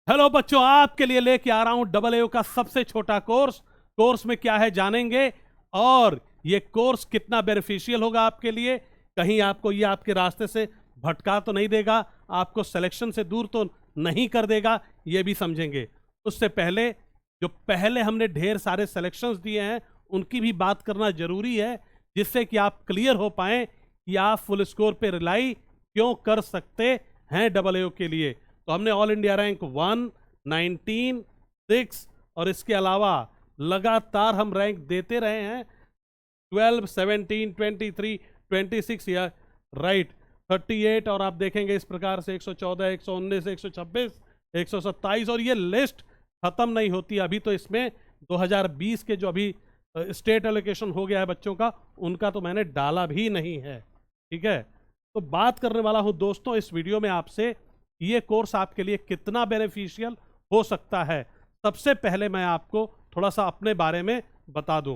Hello बच्चों, आपके लिए लेके आ रहा हूं AAO का सबसे छोटा कोर्स में क्या है जानेंगे। और ये कोर्स कितना बेनिफिशियल होगा आपके लिए, कहीं आपको ये आपके रास्ते से भटका तो नहीं देगा, आपको सिलेक्शन से दूर तो नहीं कर देगा, ये भी समझेंगे। उससे पहले जो पहले हमने ढेर सारे सिलेक्शंस दिए हैं उनकी भी बात करना जरूरी है, जिससे कि आप क्लियर हो पाएं कि आप फुल स्कोर पे रिलाई क्यों कर सकते हैं AAO के लिए। तो हमने ऑल इंडिया रैंक 1, 19, 6 और इसके अलावा लगातार हम रैंक देते रहे हैं 12, 17, 23, 26 या राइट 38। और आप देखेंगे इस प्रकार से 114, 119, 126, 127 और ये लिस्ट खत्म नहीं होती। अभी तो इसमें 2020 के जो अभी स्टेट एलोकेशन हो गया है बच्चों का, उनका तो मैंने डाला भी नहीं है। ठीक है, तो बात करने वाला हूं दोस्तों इस वीडियो में आपसे, ये कोर्स आपके लिए कितना बेनिफिशियल हो सकता है। सबसे पहले मैं आपको थोड़ा सा अपने बारे में बता दूं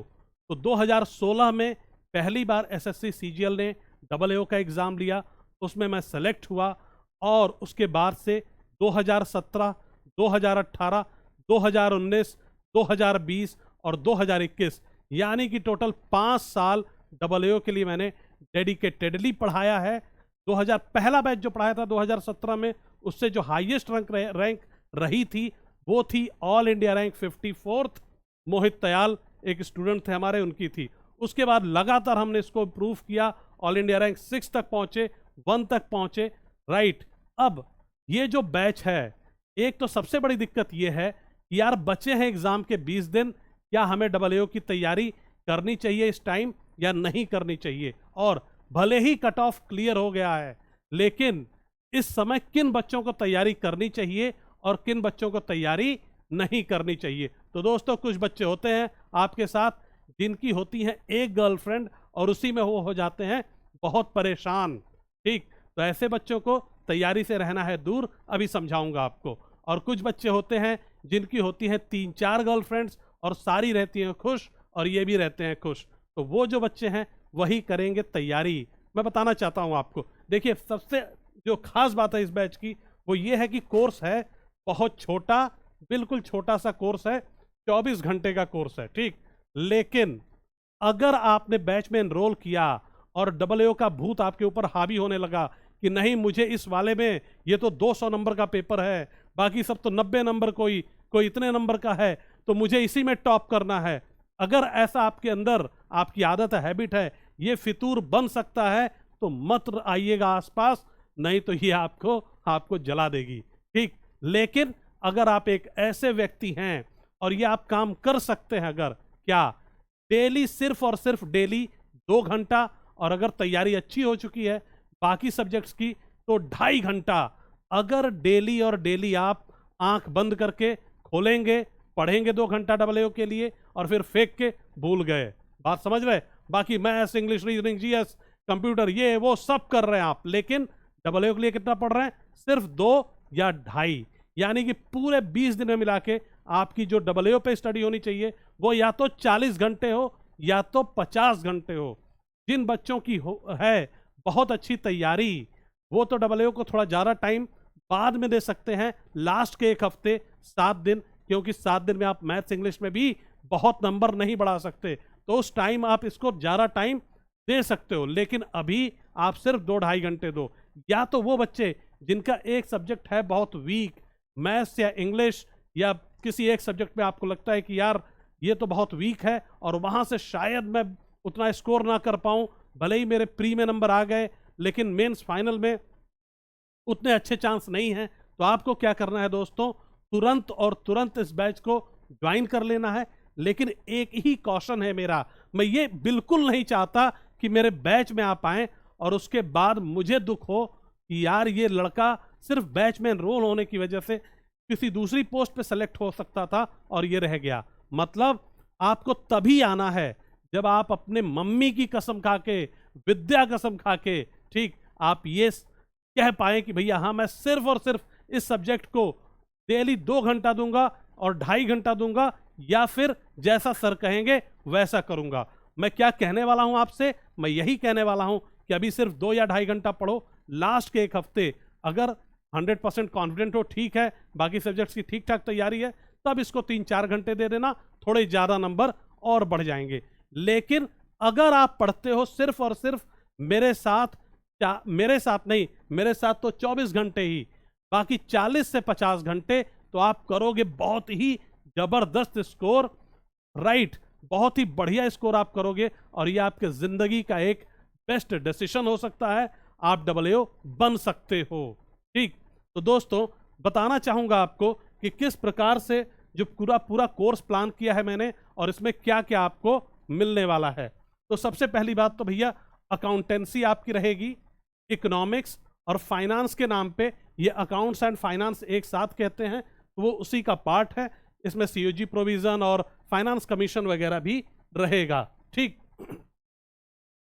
तो 2016 में पहली बार एसएससी सीजीएल ने AAO का एग्ज़ाम लिया, उसमें मैं सेलेक्ट हुआ। और उसके बाद से 2017, 2018, 2019, 2020 और 2021 यानी कि टोटल 5 साल AAO के लिए मैंने डेडिकेटेडली पढ़ाया है। 2000 पहला बैच जो पढ़ाया था 2017 में, उससे जो हाईएस्ट रैंक रही थी वो थी ऑल इंडिया रैंक 54th। मोहित तयाल एक स्टूडेंट थे हमारे, उनकी थी। उसके बाद लगातार हमने इसको इम्प्रूव किया, ऑल इंडिया रैंक 6 तक पहुंचे, 1 तक पहुंचे। राइट, अब ये जो बैच है, एक तो सबसे बड़ी दिक्कत ये है कि यार बचे हैं एग्जाम के 20 दिन, क्या हमें AAO की तैयारी करनी चाहिए इस टाइम या नहीं करनी चाहिए। और भले ही कट ऑफ क्लियर हो गया है, लेकिन इस समय किन बच्चों को तैयारी करनी चाहिए और किन बच्चों को तैयारी नहीं करनी चाहिए। तो दोस्तों, कुछ बच्चे होते हैं आपके साथ जिनकी होती है एक गर्लफ्रेंड और उसी में वो हो जाते हैं बहुत परेशान। ठीक, तो ऐसे बच्चों को तैयारी से रहना है दूर, अभी समझाऊंगा आपको। और कुछ बच्चे होते हैं जिनकी होती हैं 3-4 गर्लफ्रेंड्स और सारी रहती हैं खुश और ये भी रहते हैं खुश। तो वो जो बच्चे हैं वही करेंगे तैयारी। मैं बताना चाहता हूँ आपको, देखिए सबसे जो खास बात है इस बैच की वो ये है कि कोर्स है बहुत छोटा, बिल्कुल छोटा सा कोर्स है, 24 घंटे का कोर्स है। ठीक, लेकिन अगर आपने बैच में एनरोल किया और AAO का भूत आपके ऊपर हावी होने लगा कि नहीं मुझे इस वाले में ये तो 200 नंबर का पेपर है, बाकी सब तो 90 नंबर, कोई इतने नंबर का है, तो मुझे इसी में टॉप करना है। अगर ऐसा आपके अंदर आपकी आदत है, हैबिट है, ये फितूर बन सकता है, तो मत आइएगा आसपास, नहीं तो ये आपको जला देगी। ठीक, लेकिन अगर आप एक ऐसे व्यक्ति हैं और ये आप काम कर सकते हैं, अगर क्या डेली, सिर्फ और सिर्फ डेली 2 घंटा, और अगर तैयारी अच्छी हो चुकी है बाकी सब्जेक्ट्स की तो 2.5 घंटा, अगर डेली और डेली आप आंख बंद करके खोलेंगे, पढ़ेंगे 2 घंटा AAO के लिए और फिर फेंक के भूल गए। बात समझ रहे? बाकी maths, English, reasoning, GS, computer, ये वो सब कर रहे हैं आप, लेकिन AAO के लिए कितना पढ़ रहे हैं? सिर्फ 2 या 2.5, यानी कि पूरे 20 दिन में मिला के आपकी जो AAO पे स्टडी होनी चाहिए वो या तो 40 घंटे हो या तो 50 घंटे हो। जिन बच्चों की है बहुत अच्छी तैयारी, वो तो AAO को थोड़ा ज़्यादा टाइम बाद में दे सकते हैं, लास्ट के 1 हफ्ते, 7 दिन, क्योंकि 7 दिन में आप मैथ्स, इंग्लिश में भी बहुत नंबर नहीं बढ़ा सकते, तो उस टाइम आप इसको ज़्यादा टाइम दे सकते हो। लेकिन अभी आप सिर्फ 2-2.5 घंटे दो। या तो वो बच्चे जिनका एक सब्जेक्ट है बहुत वीक, मैथ्स या इंग्लिश या किसी एक सब्जेक्ट में आपको लगता है कि यार ये तो बहुत वीक है और वहाँ से शायद मैं उतना स्कोर ना कर पाऊँ, भले ही मेरे प्री में नंबर आ गए लेकिन मेंस फाइनल में उतने अच्छे चांस नहीं हैं, तो आपको क्या करना है दोस्तों, तुरंत इस बैच को ज्वाइन कर लेना है। लेकिन एक ही कॉशन है मेरा, मैं ये बिल्कुल नहीं चाहता कि मेरे बैच में आप आएँ और उसके बाद मुझे दुख हो कि यार ये लड़का सिर्फ बैच में एनरोल होने की वजह से किसी दूसरी पोस्ट पे सेलेक्ट हो सकता था और ये रह गया। मतलब आपको तभी आना है जब आप अपने मम्मी की कसम खा के, विद्या कसम खा के, ठीक, आप ये कह पाए कि भैया हाँ मैं सिर्फ और सिर्फ इस सब्जेक्ट को डेली 2 घंटा दूंगा और 2.5 घंटा दूंगा, या फिर जैसा सर कहेंगे वैसा करूंगा। मैं क्या कहने वाला हूं आपसे, मैं यही कहने वाला हूं कि अभी सिर्फ 2 या 2.5 घंटा पढ़ो, लास्ट के 1 हफ्ते अगर 100% कॉन्फिडेंट हो, ठीक है, बाकी सब्जेक्ट्स की ठीक ठाक तैयारी है, तब इसको 3-4 घंटे दे देना, थोड़े ज़्यादा नंबर और बढ़ जाएंगे। लेकिन अगर आप पढ़ते हो सिर्फ और सिर्फ मेरे साथ नहीं, मेरे साथ तो 24 घंटे ही, बाकी 40 से 50 घंटे, तो आप करोगे बहुत ही जबरदस्त स्कोर, राइट, बहुत ही बढ़िया स्कोर आप करोगे, और ये आपके जिंदगी का एक बेस्ट डिसीजन हो सकता है, आप AAO बन सकते हो। ठीक, तो दोस्तों बताना चाहूंगा आपको कि किस प्रकार से जो पूरा कोर्स प्लान किया है मैंने, और इसमें क्या क्या आपको मिलने वाला है। तो सबसे पहली बात तो भैया अकाउंटेंसी आपकी रहेगी, इकोनॉमिक्स और फाइनेंस के नाम पे, ये अकाउंट्स एंड फाइनेंस एक साथ कहते हैं, तो वो उसी का पार्ट है। इसमें COG प्रोविजन और फाइनेंस कमीशन वगैरह भी रहेगा। ठीक,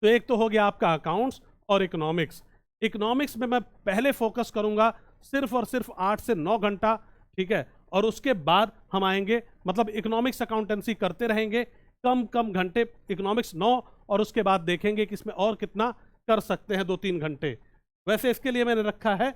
तो एक तो हो गया आपका अकाउंट्स और इकोनॉमिक्स। इकोनॉमिक्स में मैं पहले फोकस करूंगा सिर्फ और सिर्फ 8 से 9 घंटा, ठीक है, और उसके बाद हम आएंगे, मतलब इकोनॉमिक्स अकाउंटेंसी करते रहेंगे कम कम घंटे, इकोनॉमिक्स 9, और उसके बाद देखेंगे कि इसमें और कितना कर सकते हैं, 2-3 घंटे। वैसे इसके लिए मैंने रखा है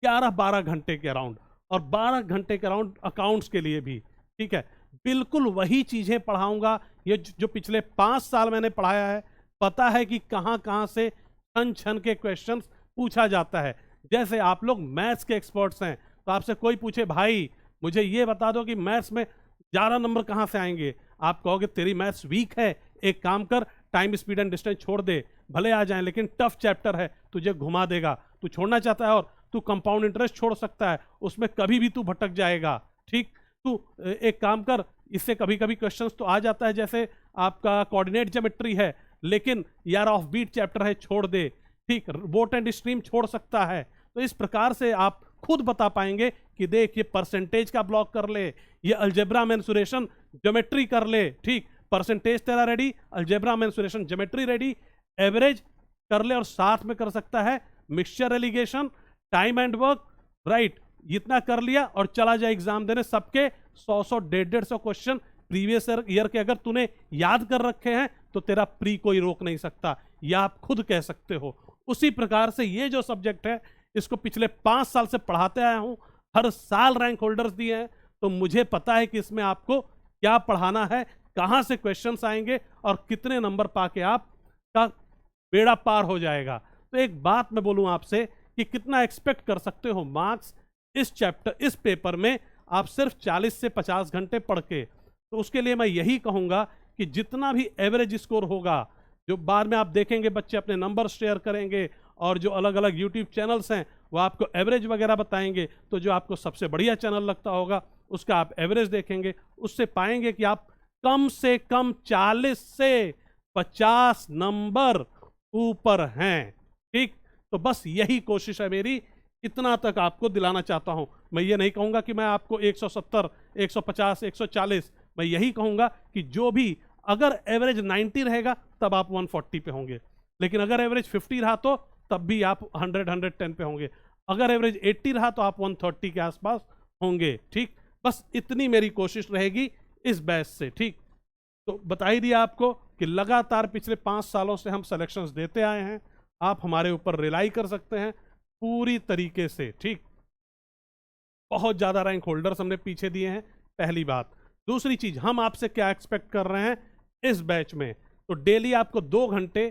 11-12 घंटे के अराउंड, और 12 घंटे के अराउंड अकाउंट्स के लिए भी। ठीक है, बिल्कुल वही चीजें पढ़ाऊंगा ये जो पिछले 5 साल मैंने पढ़ाया है। पता है कि कहां कहां से छन छन के क्वेश्चंस पूछा जाता है। जैसे आप लोग मैथ्स के एक्सपर्ट्स हैं, तो आपसे कोई पूछे भाई मुझे ये बता दो कि मैथ्स में 11 नंबर कहां से आएंगे, आप कहोगे तेरी मैथ्स वीक है, एक काम कर टाइम स्पीड एंड डिस्टेंस छोड़ दे, भले आ जाए लेकिन टफ चैप्टर है, तुझे घुमा देगा। तू छोड़ना चाहता है, और तू कंपाउंड इंटरेस्ट छोड़ सकता है, उसमें कभी भी तू भटक जाएगा। ठीक, तू एक काम कर, इससे कभी कभी क्वेश्चंस तो आ जाता है, जैसे आपका कोऑर्डिनेट ज्योमेट्री है, लेकिन यार ऑफ बीट चैप्टर है, छोड़ दे। ठीक, बोट एंड स्ट्रीम छोड़ सकता है। तो इस प्रकार से आप खुद बता पाएंगे कि देख ये परसेंटेज का ब्लॉक कर ले, ये अलजेब्रा मेंसुरेशन ज्योमेट्री कर ले। ठीक, परसेंटेज तेरा ready, algebra mensuration geometry ready, average कर ले, और साथ में कर सकता है mixture allegation, time and work, right, इतना कर लिया और चला जाए एग्जाम देने। सबके 100-100, 150-150 क्वेश्चन प्रीवियस ईयर के अगर तूने याद कर रखे हैं तो तेरा प्री कोई रोक नहीं सकता, या आप खुद कह सकते हो। उसी प्रकार से ये जो सब्जेक्ट है, इसको पिछले 5 साल से पढ़ाते आया हूं, हर साल रैंक होल्डर्स दिए हैं, तो मुझे पता है कि इसमें आपको क्या पढ़ाना है, कहां से क्वेश्चंस आएंगे, और कितने नंबर पाके आपका बेड़ा पार हो जाएगा। तो एक बात मैं बोलूं आपसे कि कितना एक्सपेक्ट कर सकते हो मार्क्स इस चैप्टर, इस पेपर में, आप सिर्फ 40 से 50 घंटे पढ़ के। तो उसके लिए मैं यही कहूंगा कि जितना भी एवरेज स्कोर होगा, जो बाद में आप देखेंगे बच्चे अपने नंबर शेयर करेंगे, और जो अलग अलग यूट्यूब चैनल्स हैं वो आपको एवरेज वगैरह बताएंगे, तो जो आपको सबसे बढ़िया चैनल लगता होगा उसका आप एवरेज देखेंगे, उससे पाएंगे कि आप कम से कम 40 से 50 नंबर ऊपर हैं। ठीक, तो बस यही कोशिश है मेरी, इतना तक आपको दिलाना चाहता हूं। मैं ये नहीं कहूंगा कि मैं आपको 170, 150, 140, मैं यही कहूंगा कि जो भी, अगर एवरेज 90 रहेगा तब आप 140 पे होंगे, लेकिन अगर एवरेज 50 रहा तो तब भी आप 100, 110 पे होंगे, अगर एवरेज 80 रहा तो आप 130 के आसपास होंगे। ठीक, बस इतनी मेरी कोशिश रहेगी इस बैच से। ठीक, तो बता ही दिया आपको कि लगातार पिछले 5 सालों से हम सिलेक्शंस देते आए हैं, आप हमारे ऊपर रिलाई कर सकते हैं पूरी तरीके से। ठीक, बहुत ज्यादा रैंक होल्डर्स हमने पीछे दिए हैं, पहली बात। दूसरी चीज, हम आपसे क्या एक्सपेक्ट कर रहे हैं इस बैच में, तो डेली आपको 2 घंटे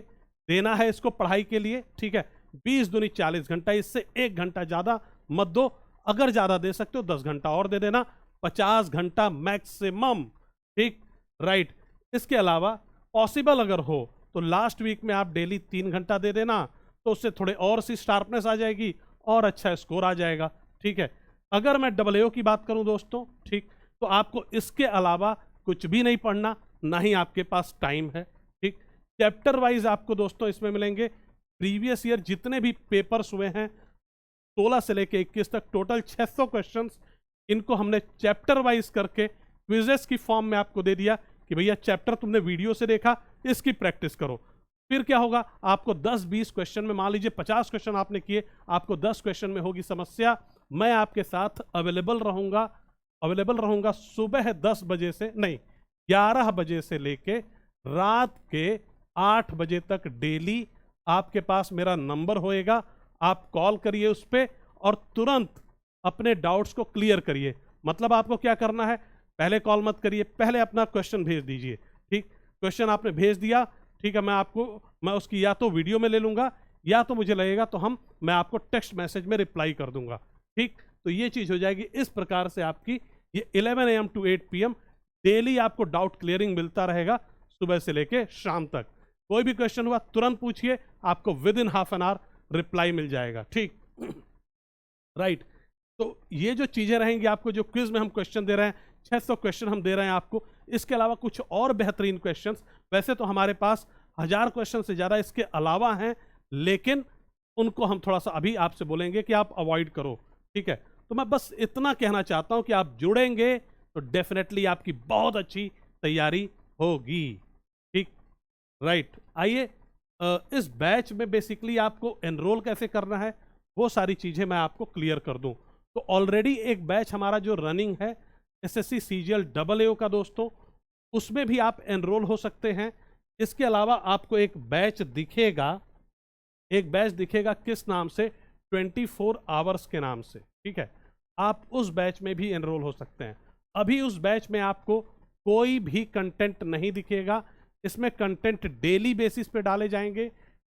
देना है इसको पढ़ाई के लिए। ठीक है, 20 दूनी 40 घंटा, इससे 1 घंटा ज्यादा मत दो, अगर ज्यादा दे सकते हो 10 घंटा और दे देना, 50 घंटा मैक्सिमम। ठीक, राइट, इसके अलावा पॉसिबल अगर हो तो लास्ट वीक में आप डेली 3 घंटा दे देना, तो उससे थोड़े और सी शार्पनेस आ जाएगी और अच्छा स्कोर आ जाएगा। ठीक है, अगर मैं AAO की बात करूं दोस्तों, ठीक, तो आपको इसके अलावा कुछ भी नहीं पढ़ना, ना ही आपके पास टाइम है। ठीक, चैप्टर वाइज आपको दोस्तों इसमें मिलेंगे प्रीवियस ईयर जितने भी पेपर्स हुए हैं 16 से लेके 21 तक, टोटल 600 क्वेश्चंस, इनको हमने चैप्टर वाइज करके क्विजेस की फॉर्म में आपको दे दिया कि भैया चैप्टर तुमने वीडियो से देखा, इसकी प्रैक्टिस करो। फिर क्या होगा, आपको 10-20 क्वेश्चन में, मान लीजिए 50 क्वेश्चन आपने किए, आपको 10 क्वेश्चन में होगी समस्या, मैं आपके साथ अवेलेबल रहूंगा सुबह 10 बजे से नहीं 11 बजे से लेके रात के 8 बजे तक डेली। आपके पास मेरा नंबर होएगा, आप कॉल करिए उस पर, और तुरंत अपने डाउट्स को क्लियर करिए। मतलब आपको क्या करना है, पहले कॉल मत करिए, पहले अपना क्वेश्चन भेज दीजिए। ठीक, क्वेश्चन आपने भेज दिया, ठीक है, मैं उसकी या तो वीडियो में ले लूंगा या तो मुझे लगेगा तो मैं आपको टेक्स्ट मैसेज में रिप्लाई कर दूंगा। ठीक, तो ये चीज हो जाएगी। इस प्रकार से आपकी ये 11 AM to 8 PM डेली आपको डाउट क्लियरिंग मिलता रहेगा, सुबह से लेके शाम तक। कोई भी क्वेश्चन हुआ तुरंत पूछिए, आपको within half an hour reply मिल जाएगा। ठीक, राइट। तो ये जो चीजें रहेंगी, आपको जो क्विज में हम क्वेश्चन दे रहे हैं, 600 क्वेश्चन हम दे रहे हैं आपको, इसके अलावा कुछ और बेहतरीन क्वेश्चंस, वैसे तो हमारे पास 1000 क्वेश्चन से ज्यादा इसके अलावा हैं, लेकिन उनको हम थोड़ा सा अभी आपसे बोलेंगे कि आप अवॉइड करो। ठीक है, तो मैं बस इतना कहना चाहता हूं कि आप जुड़ेंगे तो डेफिनेटली आपकी बहुत अच्छी तैयारी होगी। ठीक, राइट। आइए, इस बैच में बेसिकली आपको एनरोल कैसे करना है वो सारी चीजें मैं आपको क्लियर कर दूं। तो ऑलरेडी एक बैच हमारा जो रनिंग है एसएससी सीजीएल AAO का दोस्तों, उसमें भी आप एनरोल हो सकते हैं। इसके अलावा आपको एक बैच दिखेगा किस नाम से, 24 आवर्स के नाम से। ठीक है, आप उस बैच में भी एनरोल हो सकते हैं। अभी उस बैच में आपको कोई भी कंटेंट नहीं दिखेगा, इसमें कंटेंट डेली बेसिस पे डाले जाएंगे।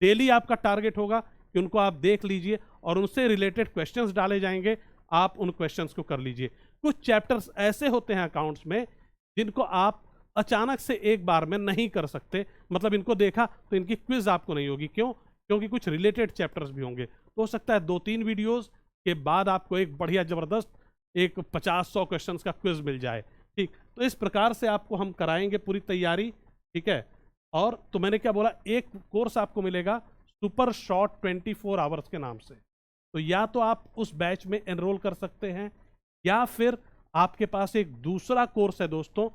डेली आपका टारगेट होगा कि उनको आप देख लीजिए और उनसे रिलेटेड क्वेश्चंस डाले जाएंगे, आप उन क्वेश्चंस को कर लीजिए। कुछ चैप्टर्स ऐसे होते हैं अकाउंट्स में जिनको आप अचानक से एक बार में नहीं कर सकते, मतलब इनको देखा तो इनकी क्विज आपको नहीं होगी। क्यों? क्योंकि कुछ रिलेटेड चैप्टर्स भी होंगे। तो हो सकता है 2-3 वीडियोस के बाद आपको एक बढ़िया जबरदस्त एक 50-100 क्वेश्चंस का क्विज मिल जाए। ठीक, तो इस प्रकार से आपको हम कराएंगे पूरी तैयारी। ठीक है, और तो मैंने क्या बोला, एक कोर्स आपको मिलेगा सुपर शॉर्ट 24 आवर्स के नाम से। तो या तो आप उस बैच में एनरोल कर सकते हैं, या फिर आपके पास एक दूसरा कोर्स है दोस्तों,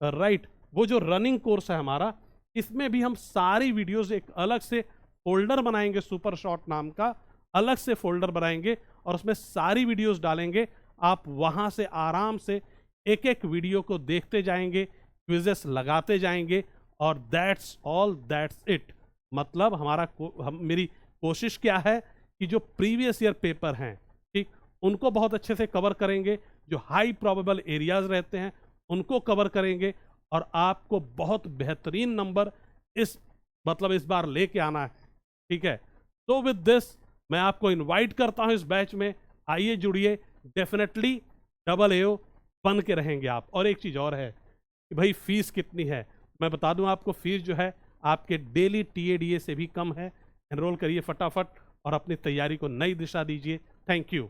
राइट, वो जो रनिंग कोर्स है हमारा, इसमें भी हम सारी वीडियोस एक अलग से फोल्डर बनाएंगे, सुपर शॉर्ट नाम का अलग से फोल्डर बनाएंगे और उसमें सारी वीडियोस डालेंगे। आप वहां से आराम से एक एक वीडियो को देखते जाएंगे, क्विजेस लगाते जाएंगे, और दैट्स ऑल, दैट्स इट। मतलब मेरी कोशिश क्या है कि जो प्रीवियस ईयर पेपर हैं, ठीक, उनको बहुत अच्छे से कवर करेंगे, जो हाई प्रोबेबल एरियाज रहते हैं उनको कवर करेंगे, और आपको बहुत बेहतरीन नंबर इस बार लेके आना है। ठीक है, तो विद दिस मैं आपको इनवाइट करता हूं इस बैच में, आइए जुड़िए, डेफिनेटली AAO बन के रहेंगे आप। और एक चीज और है कि भाई फीस कितनी है, मैं बता दूं आपको, फीस जो है आपके डेली TADA से भी कम है। एनरोल करिए फटाफट और अपनी तैयारी को नई दिशा दीजिए। Thank you.